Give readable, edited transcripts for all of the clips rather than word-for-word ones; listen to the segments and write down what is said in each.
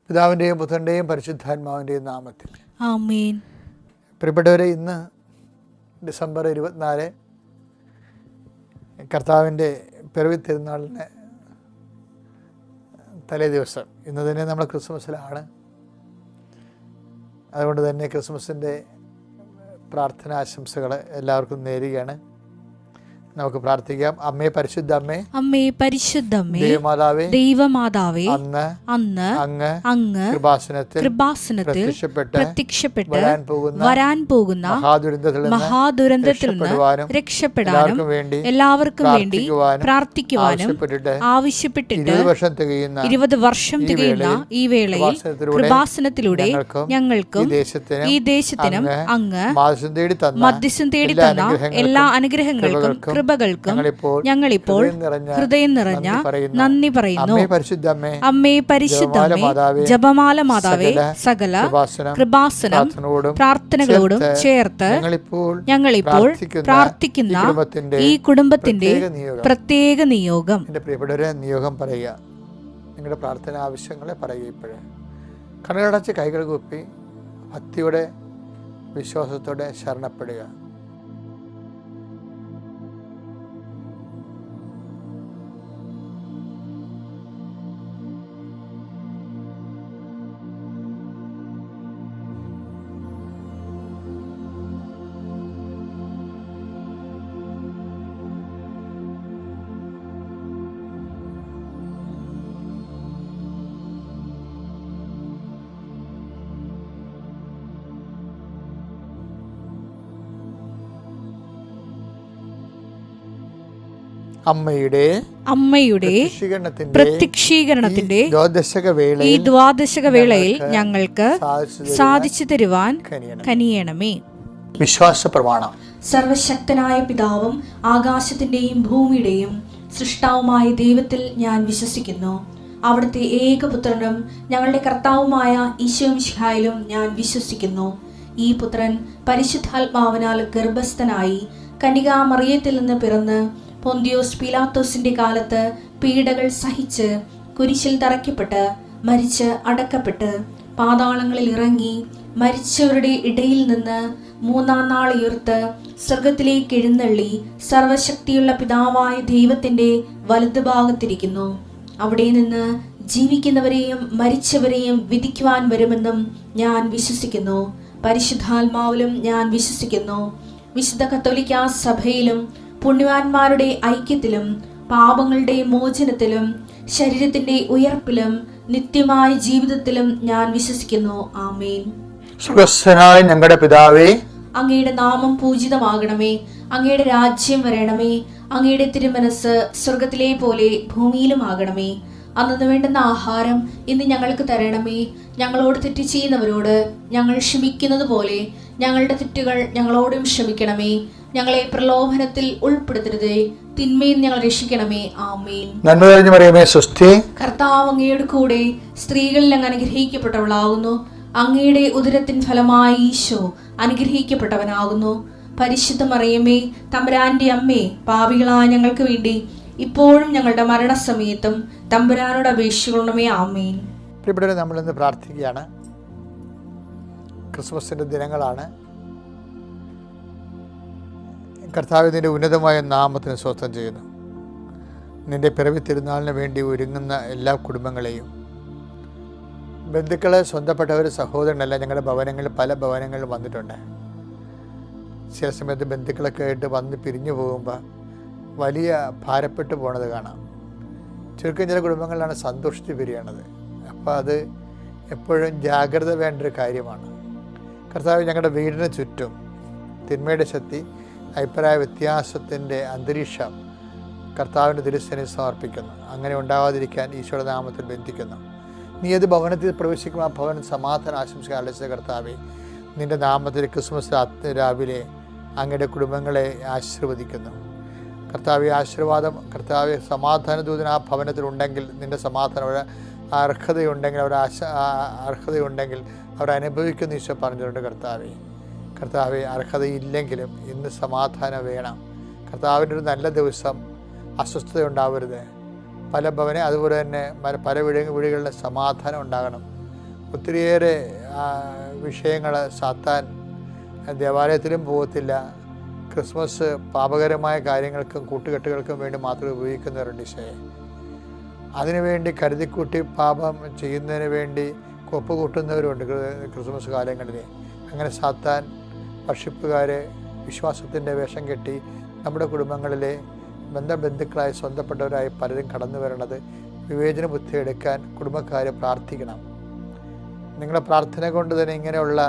പിതാവിൻ്റെയും പുത്രൻ്റെയും പരിശുദ്ധാത്മാവിൻ്റെയും നാമത്തിൽ ആമേൻ. പ്രിയപ്പെട്ടവരെ, ഇന്ന് ഡിസംബർ 24 കർത്താവിൻ്റെ പിറവി തിരുനാളിന് തലേ ദിവസം. ഇന്ന് തന്നെ നമ്മൾ ക്രിസ്മസിലാണ്. അതുകൊണ്ട് തന്നെ ക്രിസ്മസിൻ്റെ പ്രാർത്ഥനാശംസകൾ എല്ലാവർക്കും നേരുകയാണ്. നമുക്ക് പ്രാർത്ഥിക്കാം. അമ്മേ, പരിശുദ്ധ അമ്മേ, അമ്മേ പരിശുദ്ധ അമ്മേ, ദൈവമാതാവേ, ദൈവമാതാവേ, അന്ന് അങ്ങ് കൃപാസനത്തിൽ പ്രത്യക്ഷപ്പെട്ട് വരാൻ പോകുന്ന മഹാദുരന്തത്തിൽ നിന്ന് രക്ഷപ്പെടാനും എല്ലാവർക്കും വേണ്ടി പ്രാർത്ഥിക്കുവാനും ആവശ്യപ്പെട്ടിട്ട് 20 വർഷം തികയുന്ന ഈ വേളയിൽ കൃപാസനത്തിലൂടെ ഞങ്ങൾക്കും ഈ ദേശത്തിനും അങ്ങ് മധ്യസ്ഥം തേടി തന്ന എല്ലാ അനുഗ്രഹങ്ങൾക്കും കൃപകൾക്കും ഞങ്ങളിപ്പോൾ ഹൃദയം നിറഞ്ഞ നന്ദി പറയുന്നു. അമ്മേ പരിശുദ്ധ അമ്മേ, ജപമാല മാതാവേ, സകല കൃപാസനം പ്രാർത്ഥനകളോടും ചേർത്ത് ഞങ്ങളിപ്പോൾ പ്രാർത്ഥിക്കുന്ന ഈ കുടുംബത്തിന്റെ പ്രത്യേക നിയോഗം. എൻ്റെ പ്രിയപ്പെട്ടവരെ, നിയോഗം പറയുക. നിങ്ങളുടെ പ്രാർത്ഥന ആവശ്യങ്ങളെ പറയുക. ഇപ്പോഴേ കണ്ണുകളടച്ച് കൈകൾ കൂപ്പി ഭക്തിയോടെ വിശ്വാസത്തോടെ ശരണപ്പെടുക. അമ്മയുടെ പ്രത്യക്ഷീകരണത്തിന്റെ ഈ ദ്വാദശക വേളയിൽ ഞങ്ങൾക്ക് സാധിച്ചു തരുവാൻ കനിയണമേ. വിശ്വാസ പ്രമാണം. സർവശക്തനായ പിതാവും ആകാശത്തിന്റെയും ഭൂമിയുടെയും സൃഷ്ടാവുമായ ദൈവത്തിൽ ഞാൻ വിശ്വസിക്കുന്നു. അവിടുത്തെ ഏകപുത്രനും ഞങ്ങളുടെ കർത്താവുമായ ഈശോ മിശിഹായിലും ഞാൻ വിശ്വസിക്കുന്നു. ഈ പുത്രൻ പരിശുദ്ധാത്മാവിനാൽ ഗർഭസ്ഥനായി കന്യകാമറിയത്തിൽ നിന്ന് പിറന്ന് പൊന്തിയോസ് പീലാത്തോസിന്റെ കാലത്ത് പീഡകൾ സഹിച്ച് കുരിശിൽ തറയ്ക്കപ്പെട്ട് മരിച്ച് അടക്കപ്പെട്ട് പാതാളങ്ങളിൽ ഇറങ്ങി മരിച്ചവരുടെ ഇടയിൽ നിന്ന് 3-ാം നാൾ ഉയർത്ത് സ്വർഗത്തിലേക്ക് എഴുന്നള്ളി സർവശക്തിയുള്ള പിതാവായ ദൈവത്തിന്റെ വലതുഭാഗത്തിരിക്കുന്നു. അവിടെ നിന്ന് ജീവിക്കുന്നവരെയും മരിച്ചവരെയും വിധിക്കുവാൻ വരുമെന്നും ഞാൻ വിശ്വസിക്കുന്നു. പരിശുദ്ധാത്മാവിലും ഞാൻ വിശ്വസിക്കുന്നു. വിശുദ്ധ കത്തോലിക്കാ സഭയിലും പുണ്യവാന്മാരുടെ ഐക്യത്തിലും പാപങ്ങളുടെ മോചനത്തിലും ശരീരത്തിന്റെ ഉയർപ്പിലും നിത്യമായ ജീവിതത്തിലും ഞാൻ വിശ്വസിക്കുന്നു. ആമേൻ. സ്വർഗ്ഗസ്ഥനായ ഞങ്ങളുടെ പിതാവേ, അങ്ങയുടെ നാമം പൂജിതമാകണമേ. അങ്ങയുടെ രാജ്യം വരണമേ. അങ്ങയുടെ തിരുമനസ് സ്വർഗത്തിലെ പോലെ ഭൂമിയിലും ആകണമേ. അന്നു വേണ്ടുന്ന ആഹാരം ഇന്ന് ഞങ്ങൾക്ക് തരണമേ. ഞങ്ങളോട് തെറ്റ് ചെയ്യുന്നവരോട് ഞങ്ങൾ ക്ഷമിക്കുന്നത് പോലെ ഞങ്ങളുടെ തെറ്റുകൾ ഞങ്ങളോടും ക്ഷമിക്കണമേ. ഞങ്ങളെ പ്രലോഭനത്തിൽ ഉൾപ്പെടുത്തരുതേ, തിന്മയിൽ ഞങ്ങൾ രക്ഷിക്കണമേ. ആമേൻ. നന്മ നിറഞ്ഞ മറിയമേ, സ്വസ്തി. കർത്താവ് അങ്ങയുടെ കൂടെ സ്ത്രീകളിൽ അങ്ങ് അനുഗ്രഹിക്കപ്പെട്ടവളാകുന്നു. അങ്ങയുടെ ഉദരത്തിൻ ഫലമായി ഈശോ അനുഗ്രഹിക്കപ്പെട്ടവനാകുന്നു. പരിശുദ്ധ മറിയമേ, തമ്പുരാന്റെ അമ്മേ, പാപികളായ ഞങ്ങൾക്ക് വേണ്ടി ഇപ്പോഴും ഞങ്ങളുടെ മരണസമയത്തും തമ്പുരാനോട് അപേക്ഷിക്കണമേ. ആമേൻ. പ്രിയപ്പെട്ടവരെ, നമ്മളിന്ന് പ്രാർത്ഥിക്കുകയാണ്. ക്രിസ്മസിൻ്റെ ദിനങ്ങളാണ്. കർത്താവ് നിന്റെ ഉന്നതമായ നാമത്തിന് സ്വസ്ഥം ചെയ്യുന്നു. നിന്റെ പിറവി തിരുനാളിന് വേണ്ടി ഒരുങ്ങുന്ന എല്ലാ കുടുംബങ്ങളെയും, ബന്ധുക്കളെ, സ്വന്തപ്പെട്ടവർ, സഹോദരനെല്ലാം ഞങ്ങളുടെ ഭവനങ്ങളിൽ പല ഭവനങ്ങളിലും വന്നിട്ടുണ്ട്. ചില സമയത്ത് ബന്ധുക്കളൊക്കെ ആയിട്ട് വന്ന് പിരിഞ്ഞു പോകുമ്പോൾ വലിയ ഭാരപ്പെട്ടു പോണത് കാണാം. ചുരുക്കം ചില കുടുംബങ്ങളിലാണ് സന്തോഷിച്ച് പിരിയണത്. അപ്പോൾ അത് എപ്പോഴും ജാഗ്രത വേണ്ടൊരു കാര്യമാണ്. കർത്താവ് ഞങ്ങളുടെ വീടിന് ചുറ്റും തിന്മയുടെ ശക്തി, അഭിപ്രായ വ്യത്യാസത്തിൻ്റെ അന്തരീക്ഷം കർത്താവിൻ്റെ തിരുസന്നിധിയിൽ സമർപ്പിക്കുന്നു. അങ്ങനെ ഉണ്ടാവാതിരിക്കാൻ ഈശോയുടെ നാമത്തിൽ ബന്ധിക്കുന്നു. നീ ഏത് ഭവനത്തിൽ പ്രവേശിക്കും ആ ഭവനം സമാധാനം ആശംസിക്കാൻ അലച്ച കർത്താവെ, നിൻ്റെ നാമത്തിൽ ക്രിസ്മസ് രാവിലെ അങ്ങയുടെ കുടുംബങ്ങളെ ആശീർവദിക്കുന്നു. കർത്താവെ, ആശീർവാദം, കർത്താവെ, സമാധാന ദൂതൻ ആ ഭവനത്തിലുണ്ടെങ്കിൽ നിൻ്റെ സമാധാനം അർഹതയുണ്ടെങ്കിൽ അർഹതയുണ്ടെങ്കിൽ അവർ അനുഭവിക്കുന്ന ഈശോ പറഞ്ഞിട്ടുണ്ട്. കർത്താവെ, അർഹതയില്ലെങ്കിലും ഇന്ന് സമാധാനം വേണം. കർത്താവിൻ്റെ ഒരു നല്ല ദിവസം അസ്വസ്ഥത ഉണ്ടാവരുത്. പല ഭവനെ അതുപോലെ തന്നെ പല വീടുകളിലും സമാധാനം ഉണ്ടാകണം. ഒത്തിരിയേറെ വിഷയങ്ങൾ സാത്താൻ ദേവാലയത്തിലും പോകത്തില്ല. ക്രിസ്മസ് പാപകരമായ കാര്യങ്ങൾക്കും കൂട്ടുകെട്ടുകൾക്കും വേണ്ടി മാത്രം ഉപയോഗിക്കുന്നവരുണ്ട് ഈശോയെ. അതിനുവേണ്ടി കരുതിക്കൂട്ടി പാപം ചെയ്യുന്നതിന് വേണ്ടി കൊപ്പ് കൂട്ടുന്നവരുണ്ട് ക്രിസ്മസ് കാലങ്ങളിൽ. അങ്ങനെ സാത്താൻ വർഷിപ്പുകാരെ വിശ്വാസത്തിൻ്റെ വേഷം കെട്ടി നമ്മുടെ കുടുംബങ്ങളിലെ ബന്ധുക്കളായി സ്വന്തപ്പെട്ടവരായി പലരും കടന്നു വരണത് വിവേചന ബുദ്ധി എടുക്കാൻ കുടുംബക്കാരെ പ്രാർത്ഥിക്കണം. നിങ്ങളുടെ പ്രാർത്ഥന കൊണ്ട് തന്നെ ഇങ്ങനെയുള്ള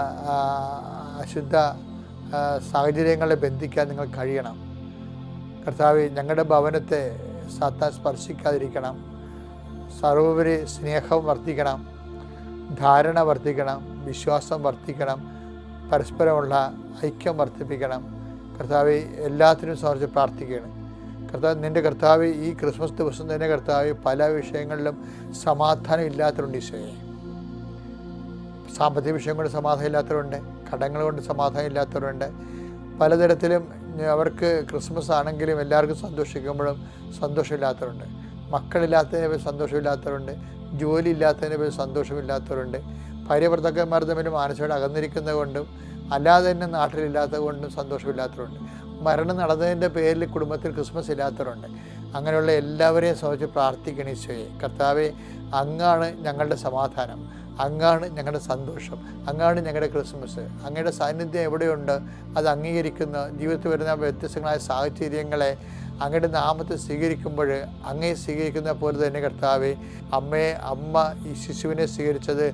അശുദ്ധ സാഹചര്യങ്ങളെ ബന്ധിക്കാൻ നിങ്ങൾ കഴിയണം. കർത്താവേ, ഞങ്ങളുടെ ഭവനത്തെ സാത്താൻ സ്പർശിക്കാതിരിക്കണം. സർവോപരി സ്നേഹം വർദ്ധിക്കണം, ധാരണ വർദ്ധിക്കണം, വിശ്വാസം വർദ്ധിക്കണം, പരസ്പരമുള്ള ഐക്യം വർദ്ധിപ്പിക്കണം. കർത്താവെ, എല്ലാത്തിനും സമർപ്പിച്ച് പ്രാർത്ഥിക്കുകയാണ്. നിൻ്റെ കർത്താവ് ഈ ക്രിസ്മസ് ദിവസം തന്നെ കർത്താവ് പല വിഷയങ്ങളിലും സമാധാനം ഇല്ലാത്തവരുണ്ട് ഈശോയെ. സാമ്പത്തിക വിഷയം കൊണ്ട് സമാധാനം ഇല്ലാത്തവരുണ്ട്, കടങ്ങൾ കൊണ്ട് സമാധാനം ഇല്ലാത്തവരുണ്ട്. പലതരത്തിലും അവർക്ക് ക്രിസ്മസ് ആണെങ്കിലും എല്ലാവർക്കും സന്തോഷിക്കുമ്പോഴും സന്തോഷമില്ലാത്തവരുണ്ട്. മക്കളില്ലാത്തതിനെ പേര് സന്തോഷമില്ലാത്തവരുണ്ട്, ജോലി ഇല്ലാത്തതിനെ പേര് സന്തോഷമില്ലാത്തവരുണ്ട്. ഭാര്യ ഭർത്താക്കന്മാർ തമ്മിൽ മാനസികമായിട്ട് അകന്നിരിക്കുന്നത് കൊണ്ടും അല്ലാതെ തന്നെ നാട്ടിലില്ലാത്തത് കൊണ്ടും സന്തോഷമില്ലാത്തവരുണ്ട്. മരണം നടന്നതിൻ്റെ പേരിൽ കുടുംബത്തിൽ ക്രിസ്മസ് ഇല്ലാത്തവരുണ്ട്. അങ്ങനെയുള്ള എല്ലാവരെയും സംബന്ധിച്ച് പ്രാർത്ഥിക്കണം ഈശോയെ. കർത്താവെ, അങ്ങാണ് ഞങ്ങളുടെ സമാധാനം, അങ്ങാണ് ഞങ്ങളുടെ സന്തോഷം, അങ്ങാണ് ഞങ്ങളുടെ ക്രിസ്മസ്. അങ്ങയുടെ സാന്നിധ്യം എവിടെയുണ്ട് അത് അംഗീകരിക്കുന്ന ജീവിതത്തിൽ വരുന്ന വ്യത്യസ്തങ്ങളായ സാഹചര്യങ്ങളെ അങ്ങയുടെ നാമത്തെ സ്വീകരിക്കുമ്പോൾ അങ്ങയെ സ്വീകരിക്കുന്ന പോലെ തന്നെ കർത്താവെ, അമ്മ ഈ ശിശുവിനെ സ്വീകരിച്ചത്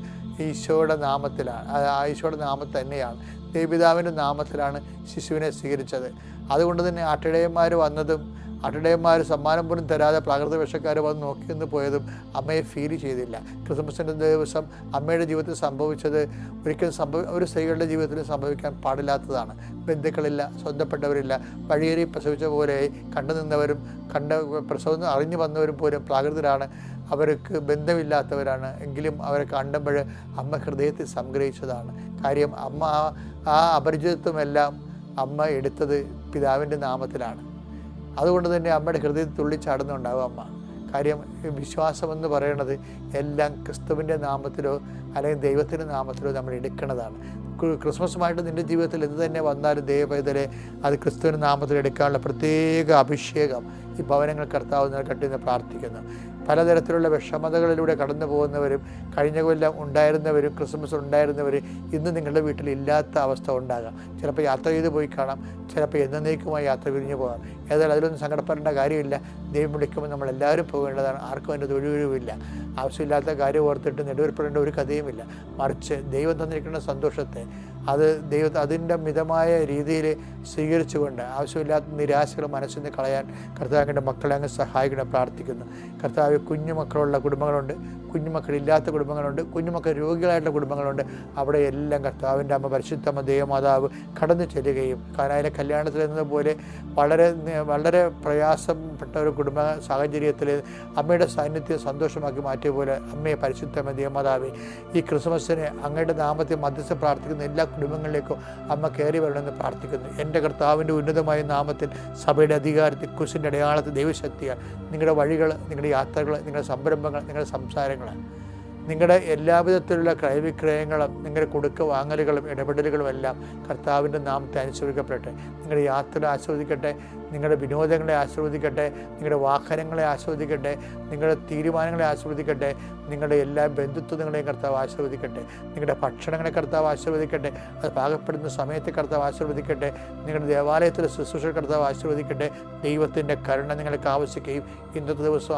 ഈശോയുടെ നാമത്തിലാണ്. ഈശോയുടെ നാമത്തിൽ തന്നെയാണ്, ദേവപിതാവിൻ്റെ നാമത്തിലാണ് ശിശുവിനെ സ്വീകരിച്ചത്. അതുകൊണ്ട് തന്നെ ആട്ടിടയന്മാർ വന്നതും ആട്ടിടയന്മാർ സമ്മാനം പോലും തരാതെ പ്രാകൃത വേഷക്കാർ വന്ന് നോക്കിയെന്ന് പോയതും അമ്മയെ ഫീൽ ചെയ്തില്ല. ക്രിസ്മസിൻ്റെ ദിവസം അമ്മയുടെ ജീവിതത്തിൽ സംഭവിച്ചത് ഒരിക്കലും ഒരു സ്ത്രീകളുടെ ജീവിതത്തിൽ സംഭവിക്കാൻ പാടില്ലാത്തതാണ്. ബന്ധുക്കളില്ല, സ്വന്തപ്പെട്ടവരില്ല, വഴിയേറി പ്രസവിച്ച പോലെ കണ്ടുനിന്നവരും പ്രസവം അറിഞ്ഞു വന്നവരും പോലും പ്രാകൃതരാണ്, അവർക്ക് ബന്ധമില്ലാത്തവരാണ്. എങ്കിലും അവരെ കണ്ടുമ്പോൾ അമ്മ ഹൃദയത്തിൽ സംഗ്രഹിച്ചതാണ്. കാര്യം അമ്മ ആ അപരിചിതത്വമെല്ലാം അമ്മ എടുത്തത് പിതാവിൻ്റെ നാമത്തിലാണ്. അതുകൊണ്ട് തന്നെ അമ്മയുടെ ഹൃദയത്തിൽ തുള്ളിച്ചാടുന്നുണ്ടാവും അമ്മ. കാര്യം വിശ്വാസമെന്ന് പറയുന്നത് എല്ലാം ക്രിസ്തുവിൻ്റെ നാമത്തിലോ അല്ലെങ്കിൽ ദൈവത്തിൻ്റെ നാമത്തിലോ നമ്മൾ എടുക്കുന്നതാണ്. ക്രിസ്മസുമായിട്ട് നിൻ്റെ ജീവിതത്തിൽ എന്ത് തന്നെ വന്നാലും ദൈവപൈതലെ അത് ക്രിസ്തുവിൻ്റെ നാമത്തിൽ എടുക്കാനുള്ള പ്രത്യേക അഭിഷേകം ഈ ഭവനങ്ങൾ കർത്താവ് നൽകട്ടെ എന്ന് പ്രാർത്ഥിക്കുന്നു. പലതരത്തിലുള്ള വിഷമതകളിലൂടെ കടന്നു പോകുന്നവരും കഴിഞ്ഞ കൊല്ലം ഉണ്ടായിരുന്നവരും ക്രിസ്മസ് ഉണ്ടായിരുന്നവർ ഇന്ന് നിങ്ങളുടെ വീട്ടിൽ ഇല്ലാത്ത അവസ്ഥ ഉണ്ടാകാം. ചിലപ്പോൾ യാത്ര ചെയ്ത് പോയി കാണാം, ചിലപ്പോൾ എന്നേക്കുമായി യാത്ര പിരിഞ്ഞു പോകാം. ഏതായാലും അതിലൊന്നും സങ്കടപ്പെടേണ്ട കാര്യമില്ല. ദൈവം വിളിക്കുമ്പോൾ നമ്മളെല്ലാവരും പോകേണ്ടതാണ്. ആർക്കും അതിൻ്റെ തൊഴിലുമില്ല. ആവശ്യമില്ലാത്ത കാര്യം ഓർത്തിട്ട് നെടുവേർപ്പെടേണ്ട ഒരു കഥയുമില്ല. മറിച്ച് ദൈവം തന്നിരിക്കുന്ന സന്തോഷത്തെ അതിൻ്റെ മിതമായ രീതിയിൽ സ്വീകരിച്ചുകൊണ്ട് ആവശ്യമില്ലാത്ത നിരാശകൾ മനസ്സിൽ നിന്ന് കളയാൻ കർത്താവിൻ്റെ മക്കളെ അങ്ങ് സഹായിക്കണം പ്രാർത്ഥിക്കുന്നു. കർത്താവ് കുഞ്ഞുമക്കളുള്ള കുടുംബങ്ങളുണ്ട്, കുഞ്ഞുമക്കളില്ലാത്ത കുടുംബങ്ങളുണ്ട്, കുഞ്ഞുമക്കൾ രോഗികളായിട്ടുള്ള കുടുംബങ്ങളുണ്ട്. അവിടെ എല്ലാം കർത്താവിൻ്റെ അമ്മ പരിശുദ്ധമ്മ ദൈവമാതാവ് കടന്നു ചെല്ലുകയും കാനായിലെ കല്യാണത്തിൽ എന്നതുപോലെ വളരെ പ്രയാസപ്പെട്ട ഒരു കുടുംബ സാഹചര്യത്തിൽ അമ്മയുടെ സാന്നിധ്യം സന്തോഷമാക്കി മാറ്റിയ പോലെ അമ്മയെ പരിശുദ്ധമ്മ ദൈവമാതാവ് ഈ ക്രിസ്മസിന് അങ്ങയുടെ നാമത്തെ മധ്യസ്ഥ പ്രാർത്ഥിക്കുന്ന എല്ലാ കുടുംബങ്ങളിലേക്കും അമ്മ കയറി വരണമെന്ന് പ്രാർത്ഥിക്കുന്നു. എൻ്റെ കർത്താവിൻ്റെ ഉന്നതമായ നാമത്തിൽ സഭയുടെ അധികാരത്തിൽ കുരിശിൻ്റെ അടയാളത്തിൽ ദൈവശക്തിയാൽ നിങ്ങളുടെ വഴികൾ, നിങ്ങളുടെ യാത്രകൾ, നിങ്ങളുടെ സംരംഭങ്ങൾ, നിങ്ങളുടെ സംസാരങ്ങൾ, നിങ്ങളുടെ എല്ലാവിധത്തിലുള്ള ക്രയവിക്രയങ്ങളും നിങ്ങളുടെ കൊടുക്ക വാങ്ങലുകളും ഇടപെടലുകളും എല്ലാം കർത്താവിൻ്റെ നാമത്തെ അനുസരിക്കപ്പെടട്ടെ. നിങ്ങളുടെ യാത്ര ആസ്വദിക്കട്ടെ, നിങ്ങളുടെ വിനോദങ്ങളെ ആസ്വദിക്കട്ടെ, നിങ്ങളുടെ വാഹനങ്ങളെ ആസ്വദിക്കട്ടെ, നിങ്ങളുടെ തീരുമാനങ്ങളെ ആസ്വദിക്കട്ടെ, നിങ്ങളുടെ എല്ലാ ബന്ധുത്വങ്ങളെയും കർത്താവ് ആശീർവദിക്കട്ടെ. നിങ്ങളുടെ ഭക്ഷണങ്ങളെ കർത്താവ് ആശീർവദിക്കട്ടെ, അത് പാകപ്പെടുന്ന സമയത്ത് കർത്താവ് ആശീർവദിക്കട്ടെ. നിങ്ങളുടെ ദേവാലയത്തിലെ ശുശ്രൂഷ കർത്താവ് ആശീർവദിക്കട്ടെ. ദൈവത്തിൻ്റെ കരുണ നിങ്ങൾക്ക് ആവശ്യിക്കുകയും ഇന്നത്തെ ദിവസം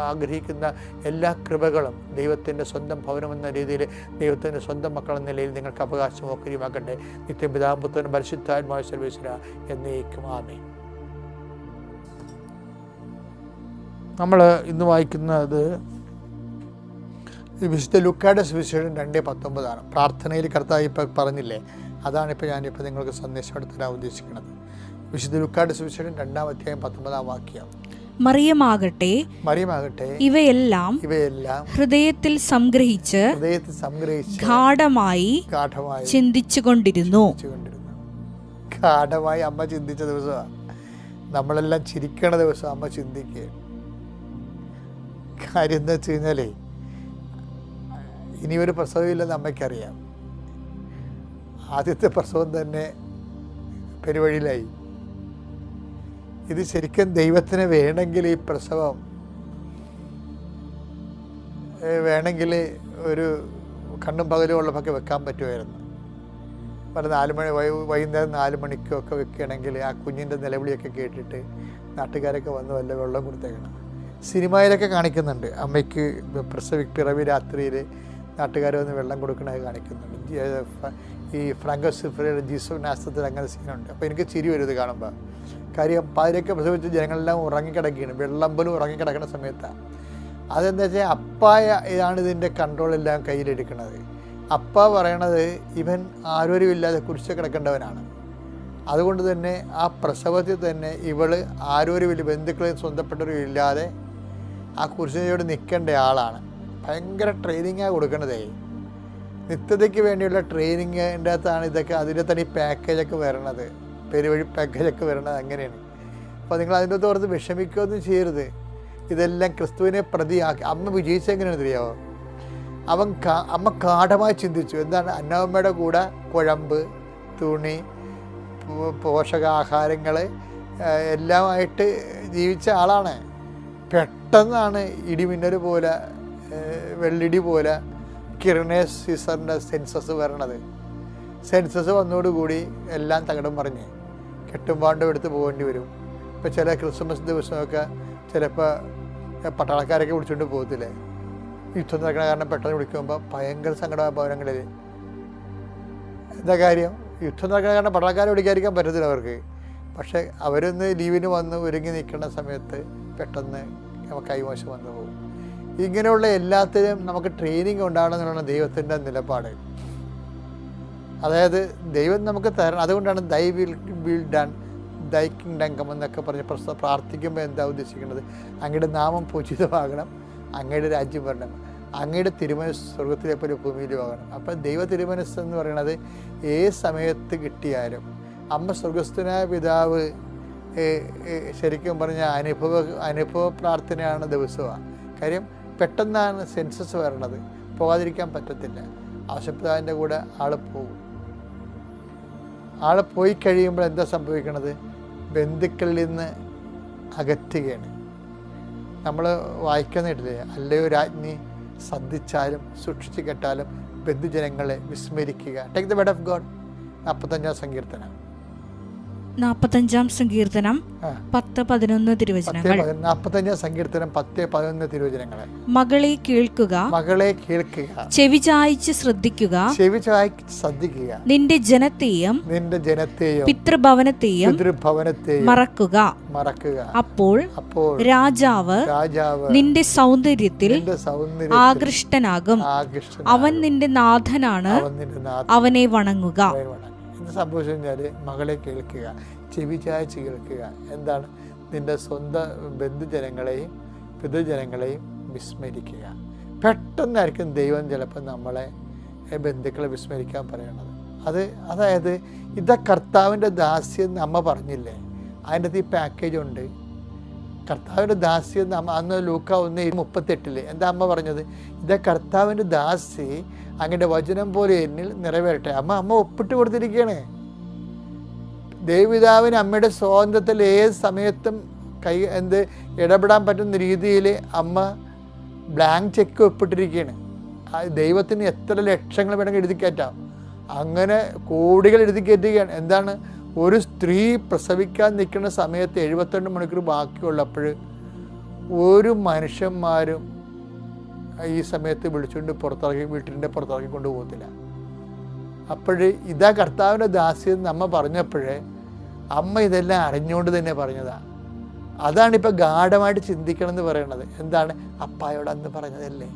ആഗ്രഹിക്കുന്ന എല്ലാ കൃപകളും ദൈവത്തിൻ്റെ സ്വന്തം ഭവനമെന്ന രീതിയിൽ ദൈവത്തിൻ്റെ സ്വന്തം മക്കളെന്ന നിലയിൽ നിങ്ങൾക്ക് അവകാശം ഓഹരിയുമാക്കട്ടെ. നിത്യം പിതാവും പുത്രനും പരിശുദ്ധാത്മാവായ സർവേശ്വരാ എന്നേക്കും ആമേൻ. നമ്മൾ ഇന്ന് വായിക്കുന്നത് വിശുദ്ധ ലൂക്കായുടെ സുവിശേഷം 2:19 പ്രാർത്ഥനയിൽ കർത്താവ് ഇപ്പം പറഞ്ഞില്ലേ, അതാണിപ്പോൾ ഞാനിപ്പോൾ നിങ്ങൾക്ക് സന്ദേശം തരാൻ ഉദ്ദേശിക്കുന്നത്. വിശുദ്ധ ലൂക്കായുടെ സുവിശേഷം 2:19 മറിയമാകട്ടെ ഇവയെല്ലാം ഹൃദയത്തിൽ സംഗ്രഹിച്ച് ഗാഢമായി ചിന്തിച്ചുകൊണ്ടിരുന്നു. ഗാഢമായി അമ്മ ചിന്തിച്ച ദിവസമാണ്. നമ്മളെല്ലാം ചിരിക്കണ ദിവസം അമ്മ ചിന്തിക്കുക. കാര്യം എന്താ വെച്ച് കഴിഞ്ഞാലേ, ഇനിയൊരു പ്രസവമില്ലെന്ന് അമ്മയ്ക്കറിയാം. ആദ്യത്തെ പ്രസവം തന്നെ പെരുവഴിയിലായി. ഇത് ശരിക്കും ദൈവത്തിന് വേണമെങ്കിൽ ഈ പ്രസവം വേണമെങ്കിൽ ഒരു കണ്ണും പകലും ഉള്ളപ്പൊക്കെ വെക്കാൻ പറ്റുമായിരുന്നു. പല 4 മണി വൈകുന്നേരം 4 മണിക്കൊക്കെ വെക്കുകയാണെങ്കിൽ ആ കുഞ്ഞിൻ്റെ നിലവിളിയൊക്കെ കേട്ടിട്ട് നാട്ടുകാരൊക്കെ വന്ന് വല്ല വെള്ളം കൊടുത്തേക്കണം. സിനിമയിലൊക്കെ കാണിക്കുന്നുണ്ട്, അമ്മയ്ക്ക് പിറവി രാത്രിയിൽ നാട്ടുകാർ വന്ന് വെള്ളം കൊടുക്കണത് കാണിക്കുന്നുണ്ട്. ഈ ഫ്രാങ്കോസിഫറയുടെ ജീസസ് നാസ്തത്തിൽ അങ്ങനെ സീനുണ്ട്. അപ്പോൾ എനിക്ക് ചിരി വരും ഇത് കാണുമ്പോൾ. കാര്യം പാതിരൊക്കെ പ്രസവിച്ച് ജനങ്ങളെല്ലാം ഉറങ്ങിക്കിടക്കുകയാണ്, വെള്ളം പോലും ഉറങ്ങിക്കിടക്കുന്ന സമയത്താണ്. അതെന്താ വെച്ചാൽ അപ്പായ ഇതാണ് ഇതിൻ്റെ കൺട്രോളെല്ലാം കയ്യിലെടുക്കുന്നത്. അപ്പ പറയണത് ഇവൻ ആരോരുമില്ലാതെ കുരിശ് കിടക്കേണ്ടവനാണ്. അതുകൊണ്ട് തന്നെ ആ പ്രസവത്തിൽ തന്നെ ഇവള് ആരോരുമില്ല, ബന്ധുക്കളെയും സ്വന്തപ്പെട്ടവരും ഇല്ലാതെ ആ കുരിശിനോട് നിൽക്കേണ്ട ആളാണ്. ഭയങ്കര ട്രെയിനിങ്ങാണ് കൊടുക്കണതേ. നിത്യതയ്ക്ക് വേണ്ടിയുള്ള ട്രെയിനിങ്ങിൻ്റെ അകത്താണ് ഇതൊക്കെ. അതിൻ്റെ തന്നെ ഈ പാക്കേജൊക്കെ വരണത്, പെരുവഴി പാക്കേജൊക്കെ വരണത് അങ്ങനെയാണ്. അപ്പോൾ നിങ്ങൾ അതിൻ്റെ തോർത്ത് വിഷമിക്കുകയൊന്നും ചെയ്യരുത്. ഇതെല്ലാം ക്രിസ്തുവിനെ പ്രതിയാക്കി. അമ്മ വിജയിച്ചെങ്ങനെയാണെന്ന് അറിയാമോ? അമ്മ ഗാഢമായി ചിന്തിച്ചു. എന്താണ്? അന്നമ്മയുടെ കൂടെ കുഴമ്പ്, തുണി, പോഷകാഹാരങ്ങൾ എല്ലാമായിട്ട് ജീവിച്ച ആളാണ്. പെട്ടെന്നാണ് ഇടിമിന്നൽ പോലെ, വെള്ളിടി പോലെ കിരണേസ് സീസറിൻ്റെ സെൻസസ് വരണത്. സെൻസസ് വന്നതോടുകൂടി എല്ലാം തകിടം പറഞ്ഞ് കെട്ടുമ്പാണ്ടും എടുത്ത് പോകേണ്ടി വരും. ഇപ്പോൾ ചില ക്രിസ്മസ് ദിവസമൊക്കെ ചിലപ്പോൾ പട്ടാളക്കാരൊക്കെ വിളിച്ചുകൊണ്ട് പോകത്തില്ലേ, യുദ്ധം നടക്കണ കാരണം പെട്ടെന്ന് വിളിക്കുമ്പോൾ ഭയങ്കര സങ്കടമായ ഭവനങ്ങളിൽ. എന്താ കാര്യം? യുദ്ധം നടക്കണ കാരണം പട്ടാളക്കാരെ വിളിക്കാതിരിക്കാൻ പറ്റത്തില്ല അവർക്ക്. പക്ഷേ അവരൊന്ന് ലീവിന് വന്ന് ഒരുങ്ങി നിൽക്കുന്ന സമയത്ത് പെട്ടെന്ന് കൈമോശം വന്നു പോകും. ഇങ്ങനെയുള്ള എല്ലാത്തിനും നമുക്ക് ട്രെയിനിങ് ഉണ്ടാകണമെന്നുള്ള ദൈവത്തിൻ്റെ നിലപാട്. അതായത് ദൈവം നമുക്ക് തരണം. അതുകൊണ്ടാണ് thy will done, thy kingdom come എന്നൊക്കെ പറഞ്ഞ് പ്രാർത്ഥിക്കുമ്പോൾ എന്താ ഉദ്ദേശിക്കുന്നത്? അങ്ങയുടെ നാമം പൂജിതമാകണം, അങ്ങയുടെ രാജ്യം വരണം, അങ്ങയുടെ തിരുമനസ് സ്വർഗത്തിലെ പോലെ ഭൂമിയിലും ആകണം. അപ്പം ദൈവ തിരുമനസ് എന്ന് പറയുന്നത് ഏത് സമയത്ത് കിട്ടിയാലും, അമ്മ സ്വർഗസ്ഥനായ പിതാവ് ശരിക്കും പറഞ്ഞാൽ അനുഭവ പ്രാർത്ഥനയാണ് ദിവസമാണ്. കാര്യം പെട്ടെന്നാണ് സെൻസസ് വരണത്, പോകാതിരിക്കാൻ പറ്റത്തില്ല. ആശുപത്രിൻ്റെ കൂടെ ആൾ പോകും. ആൾ പോയി കഴിയുമ്പോൾ എന്താ സംഭവിക്കണത്? ബന്ധുക്കളിൽ നിന്ന് അകറ്റുകയാണ്. നമ്മൾ വായിക്കുന്നില്ലേ, അല്ലയോ രാജ്ഞി, ശ്രദ്ധിച്ചാലും സൂക്ഷിച്ച് കേട്ടാലും ബന്ധുജനങ്ങളെ വിസ്മരിക്കുക. Take the word of God. 45-ാം സങ്കീർത്തനം 45-ാം സങ്കീർത്തനം 10-11 തിരുവചനങ്ങൾ. 45-ാം സങ്കീർത്തനം 10-11 തിരുവചനങ്ങൾ. മകളെ കേൾക്കുക, മകളെ കേൾക്കുക, ചെവി ചായ്ച്ച് ശ്രദ്ധിക്കുക, ചെവി ചായ്ച്ച് ശ്രദ്ധിക്കുക, നിന്റെ ജനത്തെയും പിതൃഭവനത്തെയും മറക്കുക. അപ്പോൾ രാജാവ് നിന്റെ സൗന്ദര്യത്തിൽ ആകൃഷ്ടനാകും. അവൻ നിന്റെ നാഥനാണ്, അവനെ വണങ്ങുക. എന്ത് സംഭവിച്ചു കഴിഞ്ഞാൽ മകളെ കേൾക്കുക, ചെവി ചായ്ച്ച് കേൾക്കുക. എന്താണ്? നിന്റെ സ്വന്തം ബന്ധുജനങ്ങളെയും പിതൃജനങ്ങളെയും വിസ്മരിക്കുക. പെട്ടെന്നായിരിക്കും ദൈവം ചിലപ്പോൾ നമ്മളെ ബന്ധുക്കളെ വിസ്മരിക്കാൻ പറയണത്. അതായത് ഇതാ കർത്താവിൻ്റെ ദാസ്യം അമ്മ പറഞ്ഞില്ലേ, അതിൻ്റെ അകത്ത് ഈ പാക്കേജ് ഉണ്ട്. കർത്താവിൻ്റെ ദാസ്യം അന്ന് ലൂക്ക 1:38 എന്താ അമ്മ പറഞ്ഞത്? ഇതാ കർത്താവിൻ്റെ ദാസി, അങ്ങയുടെ വചനം പോലെ എന്നിൽ നിറവേറട്ടെ. അമ്മ ഒപ്പിട്ട് കൊടുത്തിരിക്കുകയാണ്. ദേവപിതാവിന് അമ്മയുടെ സ്വാതന്ത്ര്യത്തിൽ ഏത് സമയത്തും ഇടപെടാൻ പറ്റുന്ന രീതിയിൽ അമ്മ ബ്ലാങ്ക് ചെക്ക് ഒപ്പിട്ടിരിക്കുകയാണ്. ദൈവത്തിന് എത്ര ലക്ഷങ്ങൾ വേണമെങ്കിൽ എഴുതി കയറ്റാം. അങ്ങനെ കോടികൾ എഴുതി കയറ്റുകയാണ്. എന്താണ്? ഒരു സ്ത്രീ പ്രസവിക്കാൻ നിൽക്കുന്ന സമയത്ത് 72 മണിക്കൂർ ബാക്കിയുള്ളപ്പോൾ ഒരു മനുഷ്യന്മാരും ഈ സമയത്ത് വിളിച്ചുകൊണ്ട് വീട്ടിൻ്റെ പുറത്തിറക്കി കൊണ്ടുപോകത്തില്ല. അപ്പോൾ ഇതാ കർത്താവിൻ്റെ ദാസ്യം അമ്മ പറഞ്ഞപ്പോഴേ അമ്മ ഇതെല്ലാം അറിഞ്ഞുകൊണ്ട് തന്നെ പറഞ്ഞതാണ്. അതാണിപ്പോൾ ഗാഢമായിട്ട് ചിന്തിക്കണം എന്ന് പറയുന്നത്. എന്താണ്? അപ്പായോട് അന്ന് പറഞ്ഞതല്ലേ,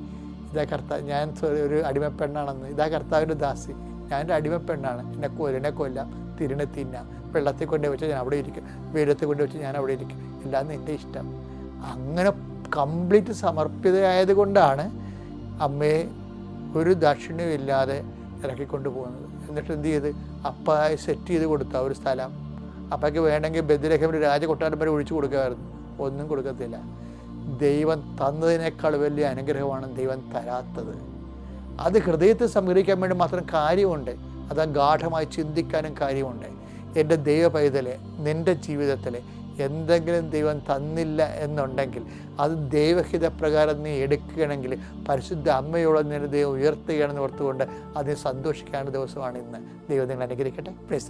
ഇതാ കർത്താവ്, ഞാൻ ഒരു അടിമപ്പെണ്ണാണെന്ന്. ഇതാ കർത്താവിൻ്റെ ദാസി, ഞാനൊരു അടിമപ്പെണ്ണാണ്, എന്നെ കൊല്ലാം, തിരിനെ തിന്നാം, വെള്ളത്തിൽ കൊണ്ടു വെച്ചാൽ ഞാൻ അവിടെ ഇരിക്കും, വെയിലത്തിൽ കൊണ്ടു വെച്ചാൽ ഞാൻ അവിടെ ഇരിക്കും, എല്ലാം നിൻ്റെ ഇഷ്ടം. അങ്ങനെ കംപ്ലീറ്റ് സമർപ്പിതയായത് കൊണ്ടാണ് അമ്മയെ ഒരു ദാക്ഷിണ്യവും ഇല്ലാതെ ഇറക്കിക്കൊണ്ട് പോകുന്നത്. എന്നിട്ട് എന്ത് ചെയ്ത്? അപ്പായി സെറ്റ് ചെയ്ത് കൊടുത്ത ഒരു സ്ഥലം. അപ്പയ്ക്ക് വേണമെങ്കിൽ ബെദ്ലഹേമിൽ രാജകൊട്ടാരം വരെ ഒഴിച്ചു കൊടുക്കുമായിരുന്നു. ഒന്നും കൊടുക്കത്തില്ല. ദൈവം തന്നതിനേക്കാൾ വലിയ അനുഗ്രഹമാണ് ദൈവം തരാത്തത്. അത് ഹൃദയത്തിൽ സംഗ്രഹിക്കാൻ വേണ്ടി മാത്രം കാര്യമുണ്ട്. അത് ഗാഠമായി ചിന്തിക്കാനും കാര്യമുണ്ട്. എൻ്റെ ദൈവ പൈതലെ, നിൻ്റെ ജീവിതത്തിൽ എന്തെങ്കിലും ദൈവം തന്നില്ല എന്നുണ്ടെങ്കിൽ അത് ദൈവഹിത പ്രകാരം നീ എടുക്കുകയാണെങ്കിൽ പരിശുദ്ധ അമ്മയോളം നിന്നെ ദൈവം ഉയർത്തുകയാണെന്ന് ഓർത്തുകൊണ്ട് അതിന് സന്തോഷിക്കാനുള്ള ദിവസമാണ് ഇന്ന്. ദൈവം നിങ്ങൾ അനുഗ്രഹിക്കട്ടെ. Praise the Lord.